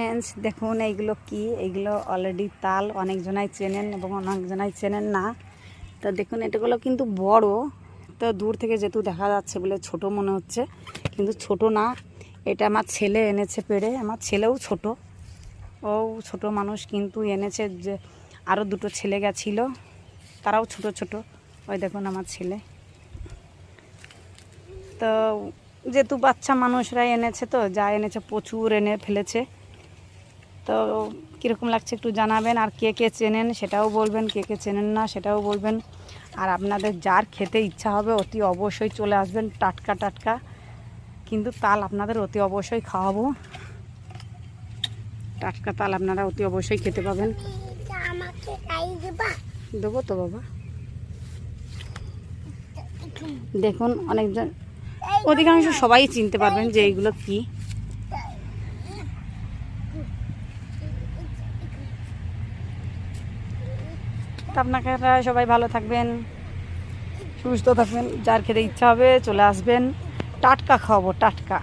Friends দেখুন এইগুলো কি, এইগুলো অলরেডি তাল, অনেকজনাই চেনেন এবং অনেকজনাই চেনেন না। তো দেখুন এটাগুলো কিন্তু বড়, তো দূর থেকে যেহেতু দেখা যাচ্ছে বলে ছোট মনে হচ্ছে, কিন্তু ছোট না। এটা আমার ছেলে এনেছে পেড়ে, আমার ছেলেও ছোট, ও ছোট মানুষ কিন্তু এনেছে। যে আরও দুটো ছেলে গেছিল, তারাও ছোট ছোট। ওই দেখুন আমার ছেলে। তো যেহেতু বাচ্চা মানুষরাই এনেছে, তো যা এনেছে প্রচুর এনে ফেলেছে। তো কীরকম লাগছে একটু জানাবেন, আর কে কে চেনেন সেটাও বলবেন, কে কে চেনেন না সেটাও বলবেন। আর আপনাদের যার খেতে ইচ্ছা হবে অতি অবশ্যই চলে আসবেন, টাটকা টাটকা কিন্তু তাল আপনাদের অতি অবশ্যই খাওয়াবো। টাটকা তাল আপনারা অতি অবশ্যই খেতে পাবেন। দেবো তো বাবা। দেখুন অনেকজন, অধিকাংশ সবাই চিনতে পারবেন যে এইগুলো কি। আপনারা সবাই ভালো থাকবেন, সুস্থ থাকবেন, যার খেতে ইচ্ছা হবে চলে আসবেন, টাটকা খাওয়াবো টাটকা।